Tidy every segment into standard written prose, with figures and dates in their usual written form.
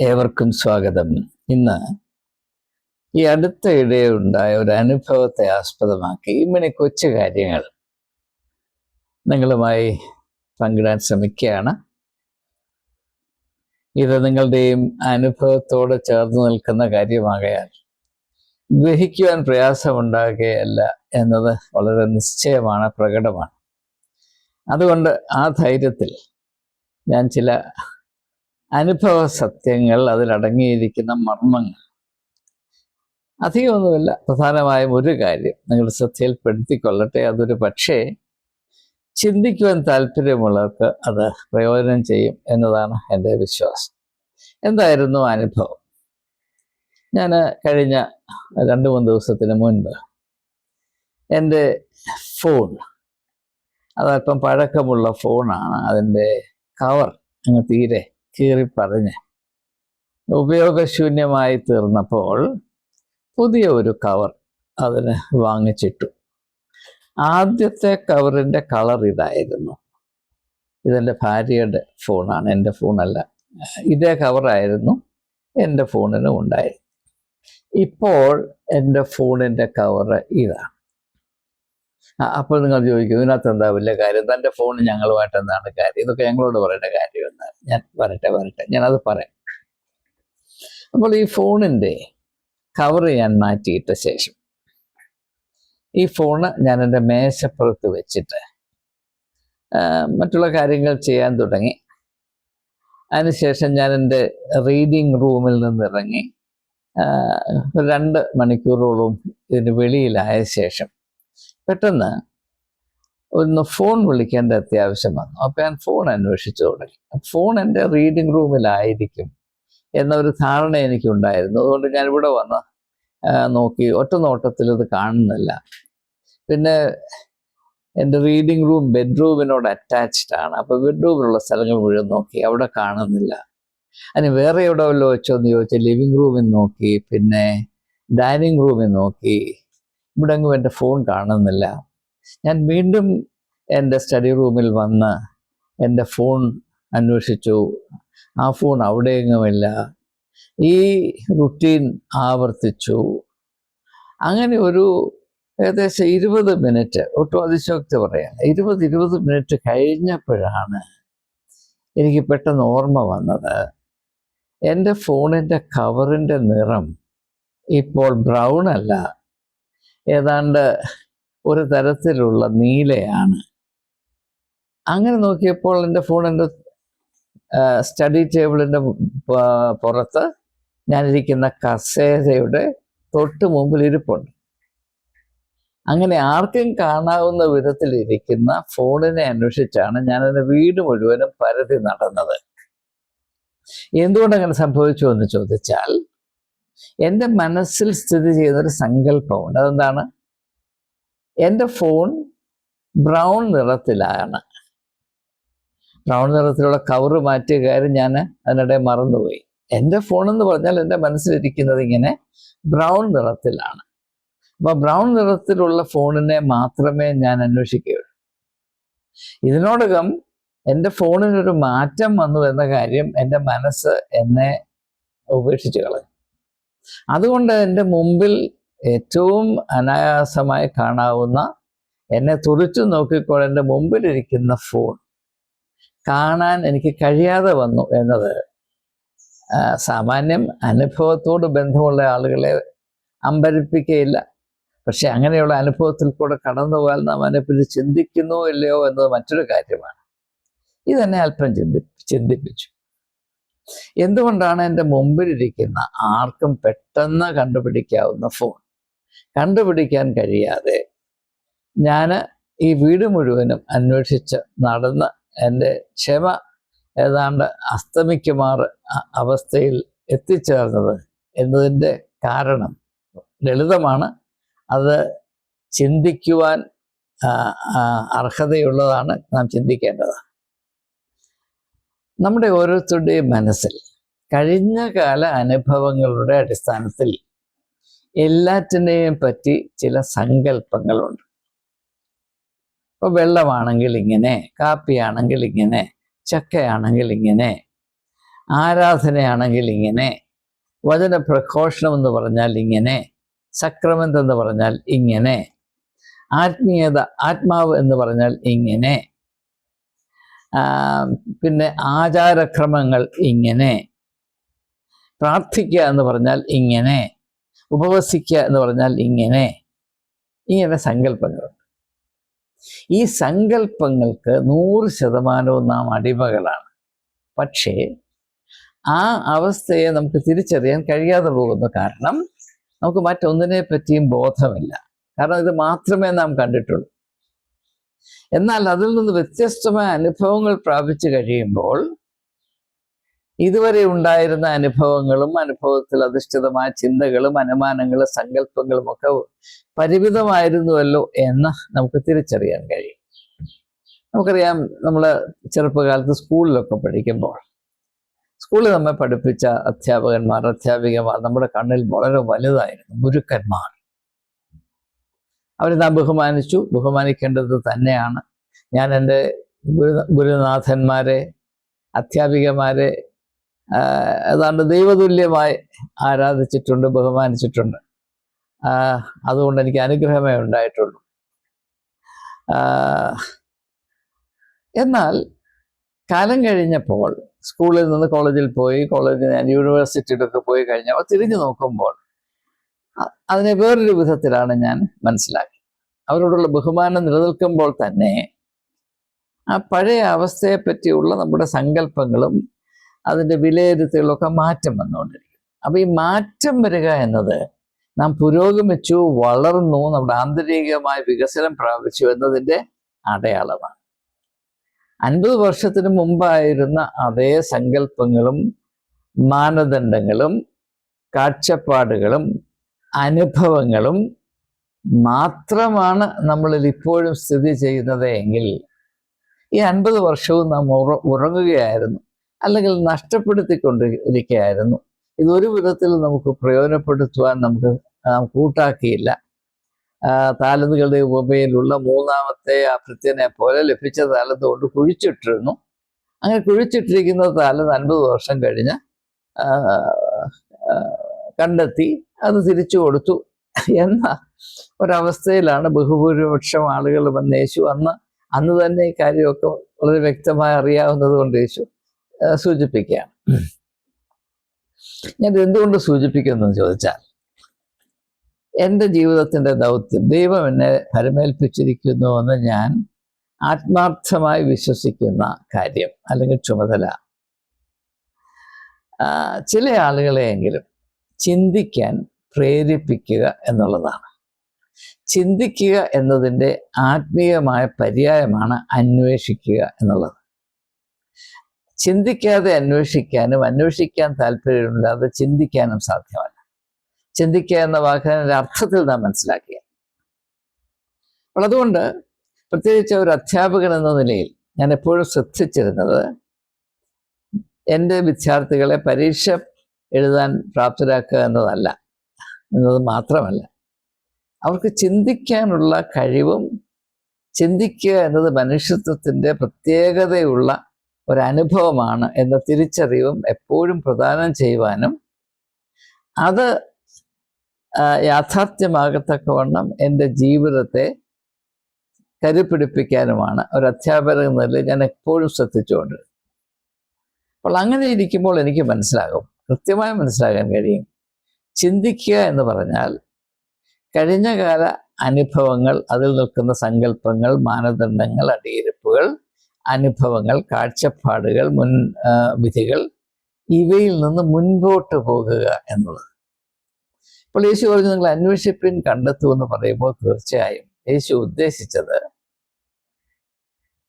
ഏവർക്കും സ്വാഗതം. ഇന്ന് ഈ അടുത്തിടെ ഉണ്ടായ ഒരു അനുഭവത്തെ ആസ്പദമാക്കി ഇങ്ങനെ കൊച്ചു കാര്യങ്ങൾ നിങ്ങളുമായി പങ്കിടാൻ ശ്രമിക്കുകയാണ്. ഇത് നിങ്ങളുടെയും അനുഭവത്തോട് ചേർന്ന് നിൽക്കുന്ന കാര്യമാകയാൽ ഗ്രഹിക്കുവാൻ പ്രയാസമുണ്ടാകുകയല്ല എന്നത് വളരെ നിശ്ചയമാണ്, പ്രകടമാണ്. അതുകൊണ്ട് ആ ധൈര്യത്തിൽ ഞാൻ ചില അനുഭവ സത്യങ്ങൾ, അതിലടങ്ങിയിരിക്കുന്ന മർമ്മങ്ങൾ, അധികമൊന്നുമില്ല, പ്രധാനമായും ഒരു കാര്യം നിങ്ങൾ ശ്രദ്ധയിൽപ്പെടുത്തിക്കൊള്ളട്ടെ. അതൊരു പക്ഷേ ചിന്തിക്കുവാൻ താല്പര്യമുള്ളവർക്ക് അത് പ്രയോജനം ചെയ്യും എന്നതാണ് എൻ്റെ വിശ്വാസം. എന്തായിരുന്നു അനുഭവം? ഞാൻ കഴിഞ്ഞ 2-3 ദിവസത്തിന് മുൻപ് എൻ്റെ ഫോൺ, അതല്പം പഴക്കമുള്ള ഫോണാണ്, അതിൻ്റെ കവർ അങ്ങ് തീരെ കീറിപ്പറഞ്ഞ് ഉപയോഗശൂന്യമായി തീർന്നപ്പോൾ പുതിയ ഒരു കവർ അതിന് വാങ്ങിച്ചിട്ടു. ആദ്യത്തെ കവറിൻ്റെ കളർ ഇതായിരുന്നു. ഇതെൻ്റെ ഭാര്യയുടെ ഫോണാണ്, എൻ്റെ ഫോണല്ല. ഇതേ കവറായിരുന്നു എൻ്റെ ഫോണിനും ഉണ്ടായിരുന്നു. ഇപ്പോൾ എൻ്റെ ഫോണിൻ്റെ കവറ് ഇതാണ്. അപ്പോൾ നിങ്ങൾ ചോദിക്കും, ഇതിനകത്ത് എന്താ വലിയ കാര്യം? തൻ്റെ ഫോൺ ഞങ്ങളുമായിട്ട് എന്താണ് കാര്യം? ഇതൊക്കെ ഞങ്ങളോട് പറയേണ്ട കാര്യം എന്താണ്? ഞാൻ വരട്ടെ ഞാനത് പറയാം. അപ്പോൾ ഈ ഫോണിൻ്റെ കവർ ഞാൻ മാറ്റിയിട്ട ശേഷം ഈ ഫോണ് ഞാൻ എൻ്റെ മേശപ്പുറത്ത് വെച്ചിട്ട് മറ്റുള്ള കാര്യങ്ങൾ ചെയ്യാൻ തുടങ്ങി. അതിനുശേഷം ഞാൻ എൻ്റെ റീഡിങ് റൂമിൽ നിന്നിറങ്ങി 2 മണിക്കൂറോളം ഇതിന് വെളിയിലായ ശേഷം പെട്ടെന്ന് ഒന്ന് ഫോൺ വിളിക്കേണ്ട അത്യാവശ്യം വന്നു. അപ്പോൾ ഞാൻ ഫോൺ അന്വേഷിച്ചു തുടങ്ങി. ഫോൺ എൻ്റെ റീഡിങ് റൂമിലായിരിക്കും എന്നൊരു ധാരണ എനിക്കുണ്ടായിരുന്നു. അതുകൊണ്ട് ഞാൻ ഇവിടെ വന്ന് നോക്കി. ഒറ്റ നോട്ടത്തിൽ ഇത് കാണുന്നില്ല. പിന്നെ എൻ്റെ റീഡിങ് റൂം ബെഡ്റൂമിനോട് അറ്റാച്ച്ഡ് ആണ്. അപ്പോൾ ബെഡ്റൂമിലുള്ള സ്ഥലങ്ങൾ മുഴുവൻ നോക്കി, അവിടെ കാണുന്നില്ല. അതിന് വേറെ എവിടെ വല്ലോ വെച്ചോ എന്ന് ചോദിച്ചാൽ ലിവിങ് റൂമിൽ നോക്കി, പിന്നെ ഡൈനിങ് റൂമിൽ നോക്കി. ഇവിടെ എങ്ങും എൻ്റെ ഫോൺ കാണുന്നില്ല. ഞാൻ വീണ്ടും എൻ്റെ സ്റ്റഡി റൂമിൽ വന്ന് എൻ്റെ ഫോൺ അന്വേഷിച്ചു. ആ ഫോൺ അവിടെയെങ്ങുമില്ല. ഈ റുട്ടീൻ ആവർത്തിച്ചു. അങ്ങനെ ഒരു ഏകദേശം 20 മിനിറ്റ്, ഒട്ടും അതിശോക്തി പറയാം, 20 മിനിറ്റ് കഴിഞ്ഞപ്പോഴാണ് എനിക്ക് പെട്ടെന്ന് ഓർമ്മ വന്നത്, എൻ്റെ ഫോണിൻ്റെ കവറിൻ്റെ നിറം ഇപ്പോൾ ബ്രൗൺ അല്ല, ഏതാണ്ട് ഒരു തരത്തിലുള്ള നീലയാണ്. അങ്ങനെ നോക്കിയപ്പോൾ എൻ്റെ ഫോൺ എൻ്റെ സ്റ്റഡി ടേബിളിൻ്റെ പുറത്ത് ഞാനിരിക്കുന്ന കസേരയുടെ തൊട്ട് മുമ്പിൽ ഇരിപ്പുണ്ട്. അങ്ങനെ ആർക്കും കാണാവുന്ന വിധത്തിലിരിക്കുന്ന ഫോണിനെ അന്വേഷിച്ചാണ് ഞാനെൻ്റെ വീട് മുഴുവനും പരതി നടന്നത്. എന്തുകൊണ്ടങ്ങനെ സംഭവിച്ചു എന്ന് ചോദിച്ചാൽ, എൻ്റെ മനസ്സിൽ സ്ഥിതി ചെയ്യുന്നൊരു സങ്കല്പമുണ്ട്. അതെന്താണ്? എൻ്റെ ഫോൺ ബ്രൗൺ നിറത്തിലാണ്. ബ്രൗൺ നിറത്തിലുള്ള കവറ് മാറ്റിയ കാര്യം ഞാൻ അതിനിടെ മറന്നുപോയി. എൻ്റെ ഫോൺ എന്ന് പറഞ്ഞാൽ എൻ്റെ മനസ്സിലിരിക്കുന്നത് ഇങ്ങനെ ബ്രൗൺ നിറത്തിലാണ്. അപ്പോൾ ബ്രൗൺ നിറത്തിലുള്ള ഫോണിനെ മാത്രമേ ഞാൻ അന്വേഷിക്കുകയുള്ളൂ. ഇതിനോടകം എൻ്റെ ഫോണിനൊരു മാറ്റം വന്നു എന്ന കാര്യം എൻ്റെ മനസ്സ് എന്നെ ഉപേക്ഷിച്ച് കളഞ്ഞു. അതുകൊണ്ട് എൻ്റെ മുമ്പിൽ ഏറ്റവും അനായാസമായി കാണാവുന്ന, എന്നെ തുറിച്ചു നോക്കിക്കൊണ്ട് എൻ്റെ മുമ്പിലിരിക്കുന്ന ഫോൺ കാണാൻ എനിക്ക് കഴിയാതെ വന്നു എന്നത് സാമാന്യം അനുഭവത്തോട് ബന്ധമുള്ള ആളുകളെ അമ്പരിപ്പിക്കുകയില്ല. പക്ഷെ അങ്ങനെയുള്ള അനുഭവത്തിൽ കൂടെ കടന്നു പോയാൽ നാം അതിനെപ്പറ്റി ചിന്തിക്കുന്നോ ഇല്ലയോ എന്നത് മറ്റൊരു കാര്യമാണ്. ഇതെന്നെ അല്പം ചിന്തിപ്പിച്ചു. എന്തുകൊണ്ടാണ് എൻ്റെ മുമ്പിലിരിക്കുന്ന ആർക്കും പെട്ടെന്ന് കണ്ടുപിടിക്കാവുന്ന ഫോൺ കണ്ടുപിടിക്കാൻ കഴിയാതെ ഞാൻ ഈ വീട് മുഴുവനും അന്വേഷിച്ച് നടന്ന് എൻ്റെ ക്ഷമ ഏതാണ്ട് അസ്തമിക്കുമാർ അവസ്ഥയിൽ എത്തിച്ചേർന്നത് എന്നതിൻ്റെ കാരണം ലളിതമാണ്. അത് ചിന്തിക്കുവാൻ അർഹതയുള്ളതാണ്, നാം ചിന്തിക്കേണ്ടതാണ്. നമ്മുടെ ഓരോരുത്തരുടെയും മനസ്സിൽ കഴിഞ്ഞ കാല അനുഭവങ്ങളുടെ അടിസ്ഥാനത്തിൽ എല്ലാറ്റിനെയും പറ്റി ചില സങ്കല്പങ്ങളുണ്ട്. ഇപ്പോൾ വെള്ളമാണെങ്കിൽ ഇങ്ങനെ, കാപ്പിയാണെങ്കിൽ ഇങ്ങനെ, ചക്കയാണെങ്കിൽ ഇങ്ങനെ, ആരാധനയാണെങ്കിൽ ഇങ്ങനെ, വചന പ്രഘോഷണം എന്ന് പറഞ്ഞാൽ ഇങ്ങനെ, സക്രമെന്റ് എന്ന് പറഞ്ഞാൽ ഇങ്ങനെ, ആത്മീയത, ആത്മാവ് എന്ന് പറഞ്ഞാൽ ഇങ്ങനെ, പിന്നെ ആചാരക്രമങ്ങൾ ഇങ്ങനെ, പ്രാർത്ഥിക്കുക എന്ന് പറഞ്ഞാൽ ഇങ്ങനെ, ഉപവസിക്കുക എന്ന് പറഞ്ഞാൽ ഇങ്ങനെ സങ്കല്പങ്ങളുണ്ട്. ഈ സങ്കല്പങ്ങൾക്ക് 100% നാം അടിമകളാണ്. പക്ഷേ ആ അവസ്ഥയെ നമുക്ക് തിരിച്ചറിയാൻ കഴിയാതെ പോകുന്നു. കാരണം നമുക്ക് മറ്റൊന്നിനെ പറ്റിയും ബോധമില്ല. കാരണം ഇത് മാത്രമേ നാം കണ്ടിട്ടുള്ളൂ. എന്നാൽ അതിൽ നിന്ന് വ്യത്യസ്തമായ അനുഭവങ്ങൾ പ്രാപിച്ചു കഴിയുമ്പോൾ ഇതുവരെ ഉണ്ടായിരുന്ന അനുഭവങ്ങളും അനുഭവത്തിൽ അധിഷ്ഠിതമായ ചിന്തകളും അനുമാനങ്ങളും സങ്കല്പങ്ങളും ഒക്കെ പരിമിതമായിരുന്നുവല്ലോ എന്ന് നമുക്ക് തിരിച്ചറിയാൻ കഴിയും. നമുക്കറിയാം, നമ്മൾ ചെറുപ്പകാലത്ത് സ്കൂളിലൊക്കെ പഠിക്കുമ്പോൾ സ്കൂളിൽ നമ്മെ പഠിപ്പിച്ച അധ്യാപകന്മാർ, അധ്യാപികമാർ നമ്മുടെ കണ്ണിൽ വളരെ വലുതായിരുന്നു, ഗുരുക്കന്മാർ. അവരെ നാം ബഹുമാനിക്കേണ്ടത് തന്നെയാണ്. ഞാൻ എൻ്റെ ഗുരുനാഥന്മാരെ, അധ്യാപികമാരെ ഏതാണ്ട് ദൈവതുല്യമായി ആരാധിച്ചിട്ടുണ്ട്, ബഹുമാനിച്ചിട്ടുണ്ട്. അതുകൊണ്ട് എനിക്ക് അനുഗ്രഹമേ ഉണ്ടായിട്ടുള്ളൂ. എന്നാൽ കാലം കഴിഞ്ഞപ്പോൾ സ്കൂളിൽ നിന്ന് കോളേജിൽ പോയി, കോളേജിൽ ഞാൻ യൂണിവേഴ്സിറ്റിയിലൊക്കെ പോയി കഴിഞ്ഞപ്പോൾ തിരിഞ്ഞു നോക്കുമ്പോൾ അതിനെ വേറൊരു വിധത്തിലാണ് ഞാൻ മനസ്സിലാക്കി. അവരോടുള്ള ബഹുമാനം നിലനിൽക്കുമ്പോൾ തന്നെ ആ പഴയ അവസ്ഥയെ പറ്റിയുള്ള നമ്മുടെ സങ്കല്പങ്ങളും അതിൻ്റെ വിലയിരുത്തലുകളൊക്കെ മാറ്റം വന്നുകൊണ്ടിരിക്കും. അപ്പോൾ ഈ മാറ്റം വരിക എന്നത് നാം പുരോഗമിച്ചു, വളർന്നു, നമ്മുടെ ആന്തരികമായ വികസനം പ്രാപിച്ചു എന്നതിൻ്റെ അടയാളമാണ്. 50 വർഷത്തിന് മുമ്പായിരുന്ന അതേ സങ്കല്പങ്ങളും മാനദണ്ഡങ്ങളും കാഴ്ചപ്പാടുകളും അനുഭവങ്ങളും മാത്രമാണ് നമ്മളിൽ ഇപ്പോഴും സ്ഥിതി ചെയ്യുന്നത് എങ്കിൽ ഈ 50 വർഷവും നാം ഉറങ്ങുകയായിരുന്നു, അല്ലെങ്കിൽ നഷ്ടപ്പെടുത്തിക്കൊണ്ടിരിക്കുകയായിരുന്നു. ഇതൊരു വിധത്തിൽ നമുക്ക് പ്രയോജനപ്പെടുത്തുവാൻ നാം കൂട്ടാക്കിയില്ല. താലന്തുകളുടെ ഉപമയിലുള്ള 3ാമത്തെ ആ ഭൃത്യനെ പോലെ ലഭിച്ച താലന്ത് കൊണ്ട് കുഴിച്ചിട്ടിരുന്നു. അങ്ങനെ കുഴിച്ചിട്ടിരിക്കുന്ന താലന്ത് 50 വർഷം കഴിഞ്ഞ് കണ്ടെത്തി അത് തിരിച്ചു കൊടുത്തു എന്ന ഒരവസ്ഥയിലാണ് ബഹുഭൂരിപക്ഷം ആളുകൾ വന്ന് യേശു അന്ന് തന്നെ ഈ കാര്യമൊക്കെ വളരെ വ്യക്തമായി അറിയാവുന്നത് കൊണ്ട് യേശു സൂചിപ്പിക്കുകയാണ്. ഞാൻ എന്തുകൊണ്ട് സൂചിപ്പിക്കുന്നു എന്ന് ചോദിച്ചാൽ, എൻ്റെ ജീവിതത്തിൻ്റെ ദൗത്യം ദൈവം എന്നെ ഫലമേൽപ്പിച്ചിരിക്കുന്നു എന്ന് ഞാൻ ആത്മാർത്ഥമായി വിശ്വസിക്കുന്ന കാര്യം അല്ലെങ്കിൽ ചുമതല ചില ആളുകളെയെങ്കിലും ചിന്തിക്കാൻ പ്രേരിപ്പിക്കുക എന്നുള്ളതാണ്. ചിന്തിക്കുക എന്നതിൻ്റെ ആത്മീയമായ പര്യായമാണ് അന്വേഷിക്കുക എന്നുള്ളത്. ചിന്തിക്കാതെ അന്വേഷിക്കാനും അന്വേഷിക്കാൻ താല്പര്യമില്ലാതെ ചിന്തിക്കാനും സാധ്യമല്ല. ചിന്തിക്കുക എന്ന വാക്കിൻ്റെ അർത്ഥത്തിൽ നാം മനസ്സിലാക്കുക. അപ്പോൾ അതുകൊണ്ട് പ്രത്യേകിച്ച് ഒരു അധ്യാപകൻ എന്ന നിലയിൽ ഞാൻ എപ്പോഴും ശ്രദ്ധിച്ചിരുന്നത് എൻ്റെ വിദ്യാർത്ഥികളെ പരീക്ഷ എഴുതാൻ പ്രാപ്തരാക്കുക എന്നതല്ല, എന്നത് മാത്രമല്ല, അവർക്ക് ചിന്തിക്കാനുള്ള കഴിവും, ചിന്തിക്കുക എന്നത് മനുഷ്യത്വത്തിൻ്റെ പ്രത്യേകതയുള്ള ഒരനുഭവമാണ് എന്ന തിരിച്ചറിവും എപ്പോഴും പ്രദാനം ചെയ്യുവാനും അത് യാഥാർത്ഥ്യമാകത്തക്കവണ്ണം എൻ്റെ ജീവിതത്തെ കരുപിടിപ്പിക്കാനുമാണ് ഒരു അധ്യാപകൻ എന്ന നിലയിൽ ഞാൻ എപ്പോഴും ശ്രദ്ധിച്ചുകൊണ്ട്. അപ്പോൾ അങ്ങനെ ഇരിക്കുമ്പോൾ എനിക്ക് കൃത്യമായി മനസ്സിലാക്കാൻ കഴിയും, ചിന്തിക്കുക എന്ന് പറഞ്ഞാൽ കഴിഞ്ഞകാല അനുഭവങ്ങൾ, അതിൽ നിൽക്കുന്ന സങ്കല്പങ്ങൾ, മാനദണ്ഡങ്ങൾ, അടിയിരുപ്പുകൾ, അനുഭവങ്ങൾ, കാഴ്ചപ്പാടുകൾ, വിധികൾ, ഇവയിൽ നിന്ന് മുൻപോട്ട് പോകുക എന്നുള്ളത്. അപ്പോൾ യേശു പറഞ്ഞു, നിങ്ങൾ അന്വേഷിപ്പിൻ കണ്ടെത്തുമെന്ന് പറയുമ്പോൾ തീർച്ചയായും യേശു ഉദ്ദേശിച്ചത്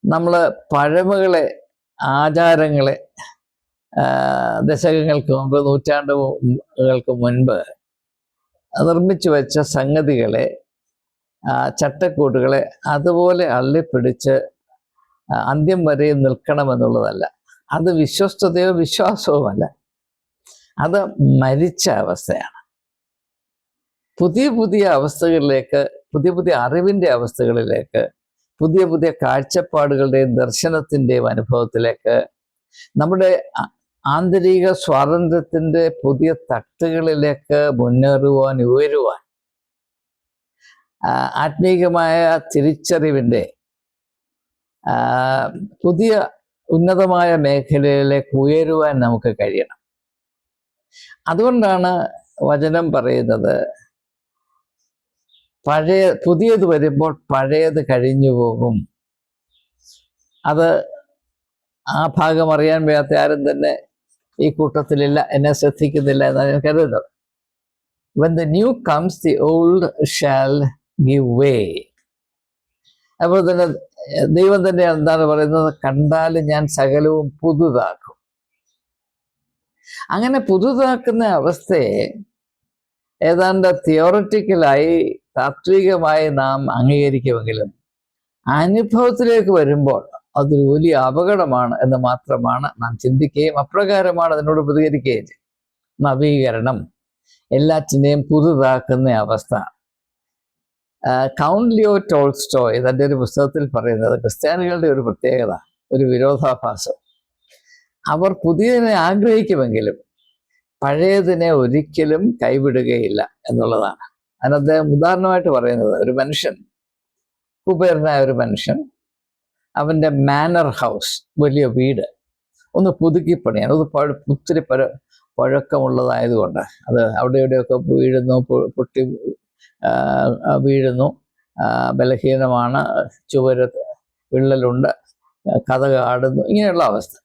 നമ്മൾ പഴമകളെ, ആചാരങ്ങളെ, ദശകങ്ങൾക്ക് മുമ്പ്, നൂറ്റാണ്ടുകൾക്ക് മുൻപ് നിർമ്മിച്ചു വെച്ച സംഗതികളെ, ചട്ടക്കൂട്ടുകളെ അതുപോലെ അള്ളിപ്പിടിച്ച് അന്ത്യം വരെ നിൽക്കണമെന്നുള്ളതല്ല. അത് വിശ്വസ്തതയോ വിശ്വാസവുമല്ല, അത് മരിച്ച അവസ്ഥയാണ്. പുതിയ പുതിയ അവസ്ഥകളിലേക്ക്, പുതിയ പുതിയ അറിവിൻ്റെ അവസ്ഥകളിലേക്ക്, പുതിയ പുതിയ കാഴ്ചപ്പാടുകളുടെയും ദർശനത്തിൻ്റെയും അനുഭവത്തിലേക്ക് നമ്മുടെ ആന്തരിക സ്വാതന്ത്ര്യത്തിൻ്റെ പുതിയ തട്ടുകളിലേക്ക് മുന്നേറുവാൻ, ഉയരുവാൻ, ആത്മീകമായ തിരിച്ചറിവിൻ്റെ പുതിയ ഉന്നതമായ മേഖലയിലേക്ക് ഉയരുവാൻ നമുക്ക് കഴിയണം. അതുകൊണ്ടാണ് വചനം പറയുന്നത്, പുതിയത് വരുമ്പോൾ പഴയത് കഴിഞ്ഞു പോകും. അത് ആ ഭാഗം അറിയാൻ വയ്യാത്ത ആരും തന്നെ ഈ കൂട്ടത്തിലില്ല, എന്നെ ശ്രദ്ധിക്കുന്നില്ല എന്നാണ് ഞാൻ കരുതുന്നത്. When the new comes, the old shall give way. അപ്പോൾ തന്നെ ദൈവം തന്നെ എന്താണ് പറയുന്നത്? കണ്ടാൽ ഞാൻ സകലവും പുതുതാക്കും. അങ്ങനെ പുതുതാക്കുന്ന അവസ്ഥയെ ഏതാണ്ട് തിയോററ്റിക്കലായി, താത്വികമായി നാം അംഗീകരിക്കുമെങ്കിലും അനുഭവത്തിലേക്ക് വരുമ്പോൾ അതൊരു വലിയ അപകടമാണ് എന്ന് മാത്രമാണ് നാം ചിന്തിക്കുകയും അപ്രകാരമാണ് അതിനോട് പ്രതികരിക്കുകയും ചെയ്യും. നവീകരണം, എല്ലാറ്റിനെയും പുതുതാക്കുന്ന അവസ്ഥ. കൗണ്ട് ലിയോ ടോൾസ്റ്റോയ് തൻ്റെ ഒരു പുസ്തകത്തിൽ പറയുന്നത് ക്രിസ്ത്യാനികളുടെ ഒരു പ്രത്യേകത, ഒരു വിരോധാഭാസം. അവർ പുതിയതിനെ ആഗ്രഹിക്കുമെങ്കിലും പഴയതിനെ ഒരിക്കലും കൈവിടുകയില്ല എന്നുള്ളതാണ്. അതിന് അദ്ദേഹം ഉദാഹരണമായിട്ട് പറയുന്നത്, ഒരു മനുഷ്യൻ, കുബേരനായ ഒരു മനുഷ്യൻ, അവൻ്റെ മാനർ ഹൗസ്, വലിയ വീട് ഒന്ന് പുതുക്കി പണിയാൻ, അത് ഒത്തിരി പഴക്കമുള്ളതായതുകൊണ്ട് അത് അവിടെ ഇവിടെയൊക്കെ വീഴുന്നു, പൊട്ടി വീഴുന്നു, ബലഹീനമാണ്, ചുവര് വിള്ളലുണ്ട്, കതക് ആടുന്നു, ഇങ്ങനെയുള്ള അവസ്ഥ.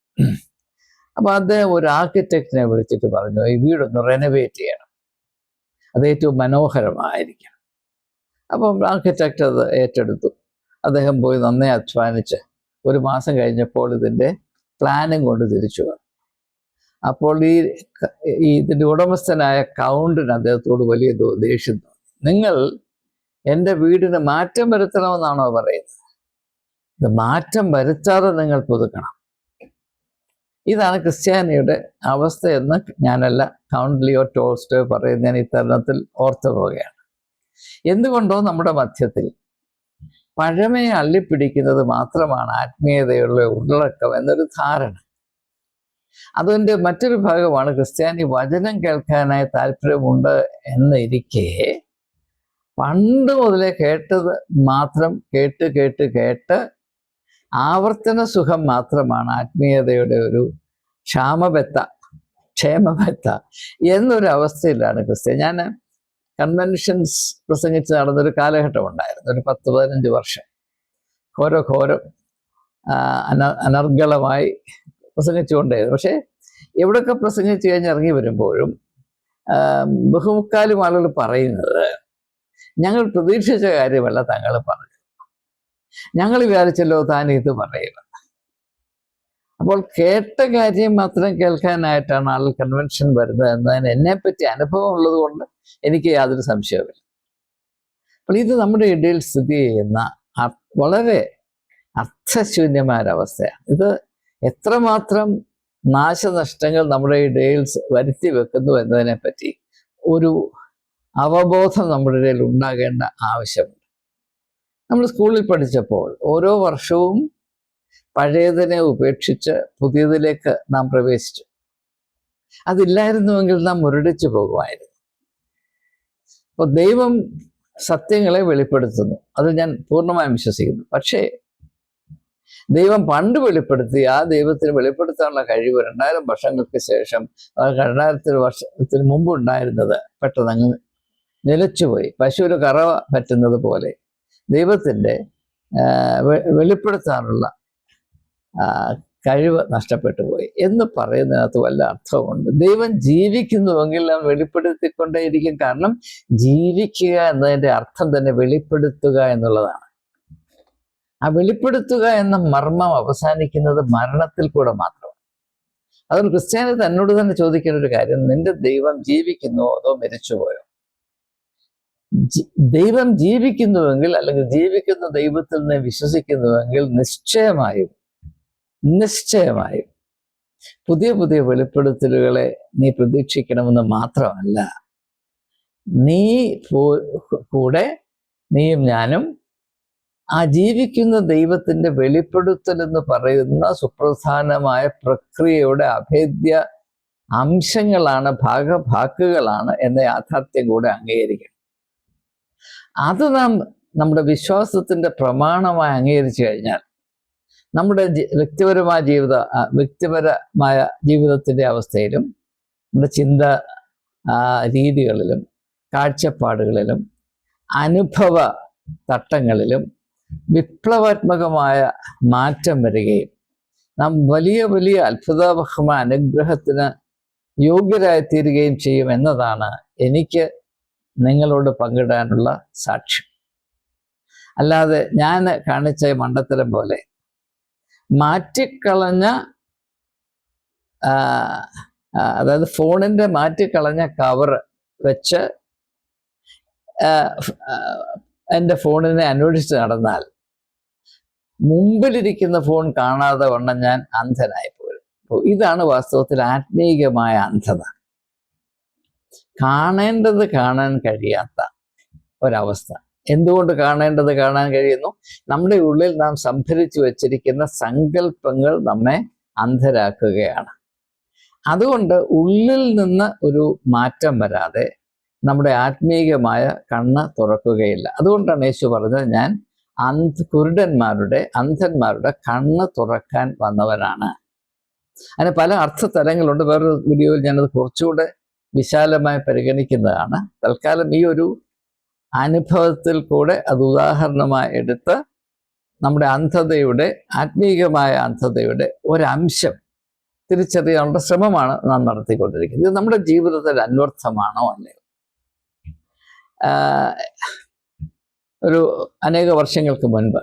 അപ്പോൾ അദ്ദേഹം ഒരു ആർക്കിടെക്റ്റിനെ വിളിച്ചിട്ട് പറഞ്ഞു, ഈ വീടൊന്ന് റെനോവേറ്റ് ചെയ്യണം, അത് ഏറ്റവും മനോഹരമായിരിക്കണം. അപ്പം ആർക്കിടെക്റ്റ് അത് ഏറ്റെടുത്തു. അദ്ദേഹം പോയി നന്നേ അധ്വാനിച്ച് ഒരു മാസം കഴിഞ്ഞപ്പോൾ ഇതിൻ്റെ പ്ലാനും കൊണ്ട് തിരിച്ചു വന്നു. അപ്പോൾ ഇതിൻ്റെ ഉടമസ്ഥനായ കൗണ്ടിന് അദ്ദേഹത്തോട് വലിയ ദേഷ്യം തോന്നി. നിങ്ങൾ എൻ്റെ വീടിന് മാറ്റം വരുത്തണമെന്നാണോ പറയുന്നത്? ഇത് മാറ്റം വരുത്താതെ നിങ്ങൾ പുതുക്കണം. ഇതാണ് ക്രിസ്ത്യാനിയുടെ അവസ്ഥയെന്ന് ഞാനല്ല, കൗണ്ട് ലിയോ ടോൾസ്റ്റോയ് പറയുന്നത് ഞാൻ ഈ തരുണത്തിൽ ഓർത്തു പോവുകയാണ്. എന്തുകൊണ്ടോ നമ്മുടെ മധ്യത്തിൽ പഴമയെ അള്ളിപ്പിടിക്കുന്നത് മാത്രമാണ് ആത്മീയതയുള്ള ഉള്ളടക്കം എന്നൊരു ധാരണ. അതിൻ്റെ മറ്റൊരു ഭാഗമാണ് ക്രിസ്ത്യാനി വചനം കേൾക്കാനായി താല്പര്യമുണ്ട് എന്നിരിക്കെ പണ്ട് മുതലേ കേട്ടത് മാത്രം കേട്ട് കേട്ട് കേട്ട് ആവർത്തന സുഖം മാത്രമാണ് ആത്മീയതയുടെ ഒരു ക്ഷേമബത്ത എന്നൊരു അവസ്ഥയിലാണ് ക്രിസ്ത്യാനി. ഞാൻ കൺവെൻഷൻസ് പ്രസംഗിച്ച് നടന്നൊരു കാലഘട്ടം ഉണ്ടായിരുന്നു, ഒരു 10-15 വർഷം. ഘോരം അനർഗളമായി പ്രസംഗിച്ചുകൊണ്ടേയിരുന്നു. പക്ഷേ എവിടെയൊക്കെ പ്രസംഗിച്ച് കഴിഞ്ഞ് ഇറങ്ങി വരുമ്പോഴും ബഹുമുക്കാലും ആളുകൾ പറയുന്നത്, ഞങ്ങൾ പ്രതീക്ഷിച്ച കാര്യമല്ല താങ്കൾ പറഞ്ഞു, ഞങ്ങൾ വിചാരിച്ചല്ലോ താൻ ഇത് പറയുന്നത്. അപ്പോൾ കേട്ട കാര്യം മാത്രം കേൾക്കാനായിട്ടാണ് ആളുകൾ കൺവെൻഷൻ വരുന്നത് എന്നതിന് എന്നെപ്പറ്റി അനുഭവം ഉള്ളത് കൊണ്ട് എനിക്ക് യാതൊരു സംശയവുമില്ല. അപ്പോൾ ഇത് നമ്മുടെ ഇടയിൽ സ്ഥിതി ചെയ്യുന്ന വളരെ അർത്ഥശൂന്യമായ ഒരവസ്ഥയാണ്. ഇത് എത്രമാത്രം നാശനഷ്ടങ്ങൾ നമ്മുടെ ഇടയിൽ വരുത്തി വെക്കുന്നു എന്നതിനെപ്പറ്റി ഒരു അവബോധം നമ്മുടെ ഇടയിൽ ഉണ്ടാകേണ്ട ആവശ്യമുണ്ട്. നമ്മൾ സ്കൂളിൽ പഠിച്ചപ്പോൾ ഓരോ വർഷവും പഴയതിനെ ഉപേക്ഷിച്ച് പുതിയതിലേക്ക് നാം പ്രവേശിച്ചു. അതില്ലായിരുന്നുവെങ്കിൽ നാം മുരടിച്ചു പോകുമായിരുന്നു. അപ്പോൾ ദൈവം സത്യങ്ങളെ വെളിപ്പെടുത്തുന്നു, അത് ഞാൻ പൂർണ്ണമായും വിശ്വസിക്കുന്നു. പക്ഷേ ദൈവം പണ്ട് വെളിപ്പെടുത്തി ആ ദൈവത്തിന് വെളിപ്പെടുത്താനുള്ള കഴിവ് 2000 വർഷങ്ങൾക്ക് ശേഷം 2000 വർഷത്തിന് മുമ്പ് ഉണ്ടായിരുന്നത് പെട്ടെന്ന് അങ്ങ് നിലച്ചുപോയി. പശുവിന് കറവ പറ്റുന്നത് പോലെ ദൈവത്തിൻ്റെ വെളിപ്പെടുത്താനുള്ള കഴിവ് നഷ്ടപ്പെട്ടു പോയി എന്ന് പറയുന്നതിനകത്ത് വല്ല അർത്ഥമുണ്ട്. ദൈവം ജീവിക്കുന്നുവെങ്കിൽ നാം വെളിപ്പെടുത്തിക്കൊണ്ടേയിരിക്കും. കാരണം ജീവിക്കുക എന്നതിൻ്റെ അർത്ഥം തന്നെ വെളിപ്പെടുത്തുക എന്നുള്ളതാണ്. ആ വെളിപ്പെടുത്തുക എന്ന മർമ്മം അവസാനിക്കുന്നത് മരണത്തിൽ കൂടെ മാത്രമാണ്. അതുകൊണ്ട് ക്രിസ്ത്യാനി തന്നോട് തന്നെ ചോദിക്കേണ്ട ഒരു കാര്യം, നിന്റെ ദൈവം ജീവിക്കുന്നുവോ അതോ മരിച്ചുപോയോ? ദൈവം ജീവിക്കുന്നുവെങ്കിൽ, അല്ലെങ്കിൽ ജീവിക്കുന്ന ദൈവത്തിൽ നിന്ന് വിശ്വസിക്കുന്നുവെങ്കിൽ നിശ്ചയമായും പുതിയ പുതിയ വെളിപ്പെടുത്തലുകളെ നീ പ്രതീക്ഷിക്കണമെന്ന് മാത്രമല്ല, നീയും ഞാനും ആ ജീവിക്കുന്ന ദൈവത്തിൻ്റെ വെളിപ്പെടുത്തൽ എന്ന് പറയുന്ന സുപ്രധാനമായ പ്രക്രിയയുടെ അഭേദ്യ അംശങ്ങളാണ്, ഭാഗഭാക്കുകളാണ് എന്ന യാഥാർത്ഥ്യം കൂടെ അംഗീകരിക്കണം. അത് നാം നമ്മുടെ വിശ്വാസത്തിൻ്റെ പ്രമാണമായി അംഗീകരിച്ചു കഴിഞ്ഞാൽ നമ്മുടെ വ്യക്തിപരമായ ജീവിതത്തിൻ്റെ അവസ്ഥയിലും നമ്മുടെ ചിന്ത രീതികളിലും കാഴ്ചപ്പാടുകളിലും അനുഭവ തട്ടങ്ങളിലും വിപ്ലവാത്മകമായ മാറ്റം വരികയും നാം വലിയ വലിയ അത്ഭുതാവഹമായ അനുഗ്രഹത്തിന് യോഗ്യരായിത്തീരുകയും ചെയ്യും എന്നതാണ് എനിക്ക് നിങ്ങളോട് പങ്കിടാനുള്ള സാക്ഷ്യം. അല്ലാതെ ഞാൻ കാണിച്ച മണ്ടത്തരം പോലെ മാറ്റിക്കളഞ്ഞ, അതായത് ഫോണിൻ്റെ മാറ്റിക്കളഞ്ഞ കവർ വെച്ച് എൻ്റെ ഫോണിനെ അന്വേഷിച്ച് നടന്നാൽ മുമ്പിലിരിക്കുന്ന ഫോൺ കാണാതെ വണ്ണം ഞാൻ അന്ധനായി പോരും. അപ്പോൾ ഇതാണ് വാസ്തവത്തിൽ ആത്മീയമായ അന്ധത. കാണേണ്ടത് കാണാൻ കഴിയാത്ത ഒരവസ്ഥ. എന്തുകൊണ്ട് കാണേണ്ടത് കാണാൻ കഴിയുന്നു? നമ്മുടെ ഉള്ളിൽ നാം സംഭരിച്ചു വച്ചിരിക്കുന്ന സങ്കല്പങ്ങൾ നമ്മെ അന്ധരാക്കുകയാണ്. അതുകൊണ്ട് ഉള്ളിൽ നിന്ന് ഒരു മാറ്റം വരാതെ നമ്മുടെ ആത്മീയമായ കണ്ണ് തുറക്കുകയില്ല. അതുകൊണ്ടാണ് യേശു പറഞ്ഞത്, ഞാൻ അന്ധന്മാരുടെ കണ്ണ് തുറക്കാൻ വന്നവനാണ്. അതിന് പല അർത്ഥതലങ്ങളുണ്ട്. വേറൊരു വീഡിയോയിൽ ഞാനത് കുറച്ചുകൂടെ വിശാലമായി പരിഗണിക്കുന്നതാണ്. തൽക്കാലം ഈ ഒരു അനുഭവത്തിൽ കൂടെ അത് ഉദാഹരണമായി എടുത്ത് നമ്മുടെ അന്ധതയുടെ, ആത്മീയമായ അന്ധതയുടെ ഒരംശം തിരിച്ചറിയാനുള്ള ശ്രമമാണ് നാം നടത്തിക്കൊണ്ടിരിക്കുന്നത്. ഇത് നമ്മുടെ ജീവിതത്തിൽ അന്വർത്ഥമാണോ അല്ലയോ? ഒരു അനേക വർഷങ്ങൾക്ക് മുൻപ്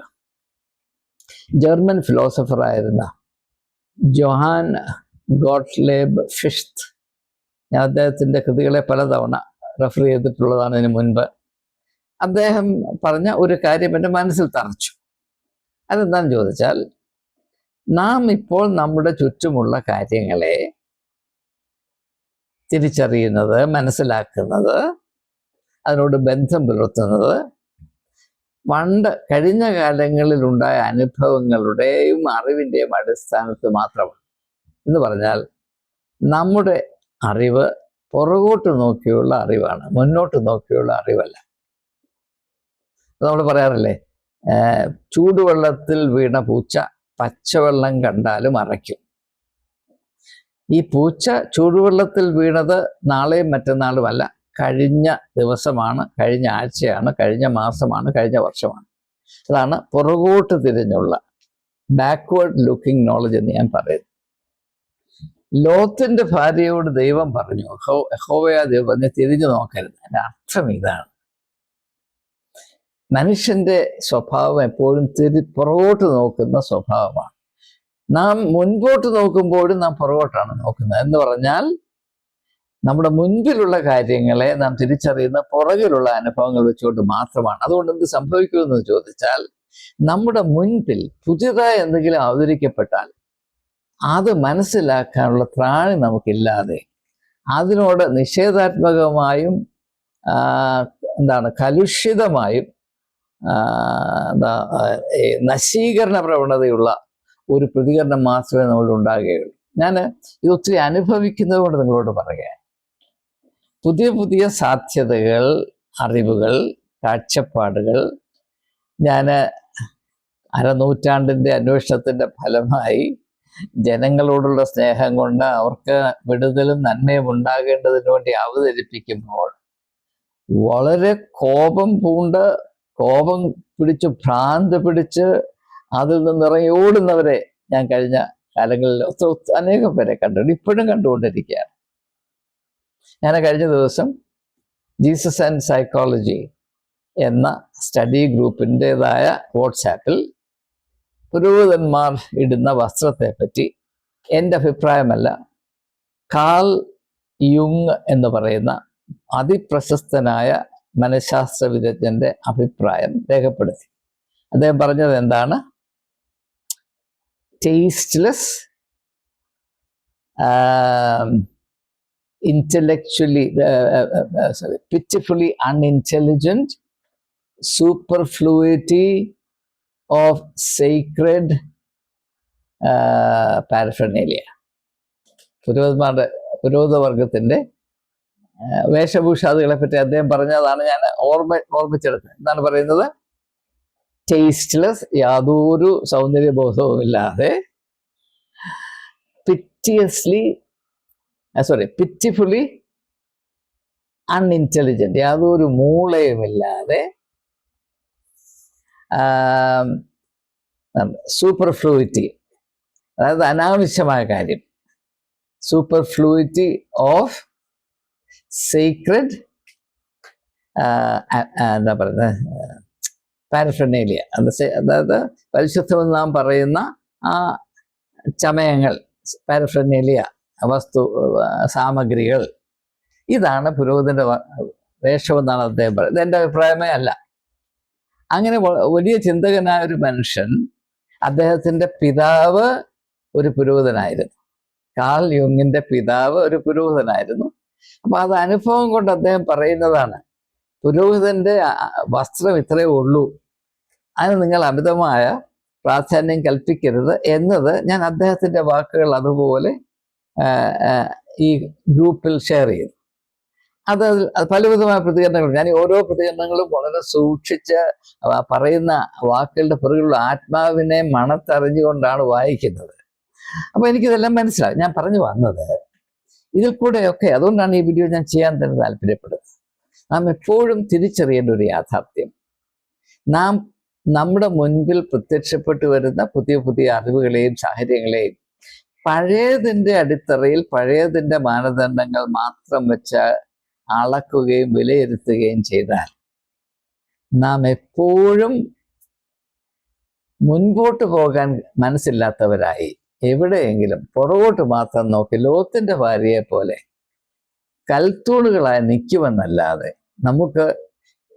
ജർമ്മൻ ഫിലോസഫറായിരുന്ന ജോഹാൻ ഗോട്ട്ലേബ് ഫിഷ്ത്, ഞാൻ അദ്ദേഹത്തിൻ്റെ കൃതികളെ പലതവണ റെഫർ ചെയ്തിട്ടുള്ളതാണ് ഇതിനു മുൻപ്. അദ്ദേഹം പറഞ്ഞ ഒരു കാര്യം എൻ്റെ മനസ്സിൽ തറച്ചു. അതെന്താണെന്ന് ചോദിച്ചാൽ, നാം ഇപ്പോൾ നമ്മുടെ ചുറ്റുമുള്ള കാര്യങ്ങളെ തിരിച്ചറിയുന്നത്, മനസ്സിലാക്കുന്നത്, അതിനോട് ബന്ധം പുലർത്തുന്നത് കഴിഞ്ഞ കാലങ്ങളിൽ ഉണ്ടായ അനുഭവങ്ങളുടെയും അറിവിൻ്റെയും അടിസ്ഥാനത്തിൽ മാത്രമാണ്. എന്ന് പറഞ്ഞാൽ നമ്മുടെ അറിവ് പുറകോട്ട് നോക്കിയുള്ള അറിവാണ്, മുന്നോട്ട് നോക്കിയുള്ള അറിവല്ല. നമ്മൾ പറയാറില്ലേ, ചൂടുവെള്ളത്തിൽ വീണ പൂച്ച പച്ചവെള്ളം കണ്ടാലും അറയ്ക്കും. ഈ പൂച്ച ചൂടുവെള്ളത്തിൽ വീണത് നാളെയും മറ്റന്നാളും അല്ല, കഴിഞ്ഞ ദിവസമാണ്, കഴിഞ്ഞ ആഴ്ചയാണ്, കഴിഞ്ഞ മാസമാണ്, കഴിഞ്ഞ വർഷമാണ്. അതാണ് പുറകോട്ട് തിരിഞ്ഞുള്ള ബാക്ക്വേർഡ് ലുക്കിംഗ് നോളജ് എന്ന് ഞാൻ പറയുന്നു. ലോത്തിന്റെ ഭാര്യയോട് ദൈവം പറഞ്ഞു, യഹോവയാ ദൈവം പറഞ്ഞ് തിരിഞ്ഞു നോക്കരുത്. അതിൻ്റെ അർത്ഥം ഇതാണ്, മനുഷ്യന്റെ സ്വഭാവം എപ്പോഴും പുറകോട്ട് നോക്കുന്ന സ്വഭാവമാണ്. നാം മുൻപോട്ട് നോക്കുമ്പോഴും നാം പുറകോട്ടാണ് നോക്കുന്നത്. എന്ന് പറഞ്ഞാൽ നമ്മുടെ മുൻപിലുള്ള കാര്യങ്ങളെ നാം തിരിച്ചറിയുന്ന പുറകിലുള്ള അനുഭവങ്ങൾ വെച്ചുകൊണ്ട് മാത്രമാണ്. അതുകൊണ്ട് എന്ത് സംഭവിക്കുമെന്ന് ചോദിച്ചാൽ, നമ്മുടെ മുൻപിൽ പുതിയതായി എന്തെങ്കിലും അവതരിക്കപ്പെട്ടാൽ അത് മനസ്സിലാക്കാനുള്ള ത്രാണി നമുക്കില്ലാതെ അതിനോട് നിഷേധാത്മകമായും കലുഷിതമായും നശീകരണ പ്രവണതയുള്ള ഒരു പ്രതികരണം മാത്രമേ നമ്മളിൽ ഉണ്ടാകുകയുള്ളൂ. ഞാൻ ഇത് ഒത്തിരി അനുഭവിക്കുന്നത് കൊണ്ട് നിങ്ങളോട് പറയാം. പുതിയ പുതിയ സാധ്യതകൾ, അറിവുകൾ, കാഴ്ചപ്പാടുകൾ ഞാൻ അരനൂറ്റാണ്ടിൻ്റെ അന്വേഷണത്തിൻ്റെ ഫലമായി ജനങ്ങളോടുള്ള സ്നേഹം കൊണ്ട് അവർക്ക് വിടുതലും നന്മയും ഉണ്ടാകേണ്ടതിന് വേണ്ടി അവതരിപ്പിക്കുമ്പോൾ വളരെ കോപം പിടിച്ച് ഭ്രാന്ത് പിടിച്ച് അതിൽ നിന്ന് ഇറങ്ങി ഓടുന്നവരെ ഞാൻ കഴിഞ്ഞ കാലങ്ങളിൽ അനേകം പേരെ കണ്ടിട്ടുണ്ട്, ഇപ്പോഴും കണ്ടുകൊണ്ടിരിക്കുകയാണ്. ഞാൻ കഴിഞ്ഞ ദിവസം ജീസസ് ആൻഡ് സൈക്കോളജി എന്ന സ്റ്റഡി ഗ്രൂപ്പിൻ്റെതായ വാട്സാപ്പിൽ പുരോഹിതന്മാർ ഇടുന്ന വസ്ത്രത്തെപ്പറ്റി എൻ്റെ അഭിപ്രായമല്ല, കാൾ യുങ് എന്ന് പറയുന്ന അതിപ്രശസ്തനായ മനഃശാസ്ത്ര വിദഗ്ധൻ്റെ അഭിപ്രായം രേഖപ്പെടുത്തി. അദ്ദേഹം പറഞ്ഞത് എന്താണ്? Tasteless, intellectually pitifully unintelligent, superfluity, of sacred paraphernalia. പുരോഹിതവർഗത്തിൻ്റെ വേഷഭൂഷാദികളെ പറ്റി അദ്ദേഹം പറഞ്ഞതാണ് ഞാൻ ഓർമ്മിച്ചെടുത്തത്. എന്താണ് പറയുന്നത്? ടേസ്റ്റ്ലെസ്, യാതൊരു സൗന്ദര്യബോധവുമില്ലാതെ, പിറ്റിഫുള്ളി അൺഇൻ്റലിജന്റ്, യാതൊരു മൂളയുമില്ലാതെ, സൂപ്പർഫ്ലൂയിറ്റി, അതായത് അനാവശ്യമായ കാര്യം, സൂപ്പർഫ്ലൂയിറ്റി ഓഫ് സീക്രഡ് എന്താ പറയുന്നത്, പാരഫെർനേലിയ, അതായത് പരിശുദ്ധമെന്ന് നാം പറയുന്ന ആ ചമയങ്ങൾ, പാരഫെർനേലിയ, സാമഗ്രികൾ, ഇതാണ് പുരോഹിതന്റെ വേഷമെന്നാണ് അദ്ദേഹം പറയുന്നത്. ഇതെൻ്റെ അഭിപ്രായമേ അല്ല. അങ്ങനെ വലിയ ചിന്തകനായ ഒരു മനുഷ്യൻ, അദ്ദേഹത്തിൻ്റെ പിതാവ് ഒരു പുരോഹിതനായിരുന്നു. കാൾ യുങ്ങിൻ്റെ പിതാവ് ഒരു പുരോഹിതനായിരുന്നു. അപ്പൊ അത് അനുഭവം കൊണ്ട് അദ്ദേഹം പറയുന്നതാണ്, പുരോഹിതന്റെ വസ്ത്രം ഇത്രയേ ഉള്ളൂ, അതിന് നിങ്ങൾ അമിതമായ പ്രാധാന്യം കൽപ്പിക്കരുത് എന്നത് ഞാൻ അദ്ദേഹത്തിൻ്റെ വാക്കുകൾ അതുപോലെ ഈ ഗ്രൂപ്പിൽ ഷെയർ ചെയ്തു. അത് പലവിധമായ പ്രതികരണങ്ങൾ, ഞാൻ ഓരോ പ്രതികരണങ്ങളും വളരെ സൂക്ഷിച്ച് പറയുന്ന വാക്കുകളുടെ പുറകിലുള്ള ആത്മാവിനെ മണത്തറിഞ്ഞുകൊണ്ടാണ് വായിക്കുന്നത്. അപ്പൊ എനിക്കിതെല്ലാം മനസ്സിലായി. ഞാൻ പറഞ്ഞു വന്നത് ഇതിൽ കൂടെയൊക്കെ, അതുകൊണ്ടാണ് ഈ വീഡിയോ ഞാൻ ചെയ്യാൻ തന്നെ താല്പര്യപ്പെടുന്നത്. നാം എപ്പോഴും തിരിച്ചറിയേണ്ട ഒരു യാഥാർത്ഥ്യം, നാം നമ്മുടെ മുൻപിൽ പ്രത്യക്ഷപ്പെട്ടു വരുന്ന പുതിയ പുതിയ അറിവുകളെയും സാഹചര്യങ്ങളെയും പഴയതിൻ്റെ അടിത്തറയിൽ പഴയതിൻ്റെ മാനദണ്ഡങ്ങൾ മാത്രം വെച്ച് അളക്കുകയും വിലയിരുത്തുകയും ചെയ്താൽ നാം എപ്പോഴും മുൻപോട്ട് പോകാൻ മനസ്സില്ലാത്തവരായി എവിടെയെങ്കിലും പുറകോട്ട് മാത്രം നോക്കി ലോത്തിന്റെ ഭാര്യയെ പോലെ കൽത്തൂണുകളായി നിൽക്കുമെന്നല്ലാതെ നമുക്ക്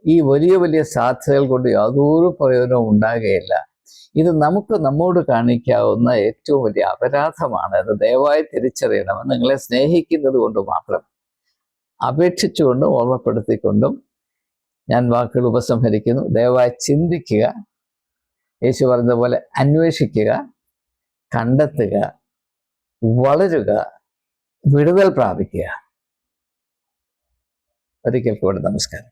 ഈ വലിയ വലിയ സാധ്യതകൾ കൊണ്ട് യാതൊരു പ്രയോജനവും ഉണ്ടാകുകയില്ല. ഇത് നമുക്ക് നമ്മോട് കാണിക്കാവുന്ന ഏറ്റവും വലിയ അപരാധമാണ്. അത് ദയവായി തിരിച്ചറിയണം. നിങ്ങളെ സ്നേഹിക്കുന്നത് കൊണ്ട് മാത്രം അപേക്ഷിച്ചുകൊണ്ടും ഓർമ്മപ്പെടുത്തിക്കൊണ്ടും ഞാൻ വാക്കുകൾ ഉപസംഹരിക്കുന്നു. ദയവായി ചിന്തിക്കുക, യേശു പറഞ്ഞതുപോലെ അന്വേഷിക്കുക, കണ്ടെത്തുക, വളരുക, വിടുതൽ പ്രാപിക്കുക. ഒരിക്കൽ കൂടെ നമസ്കാരം.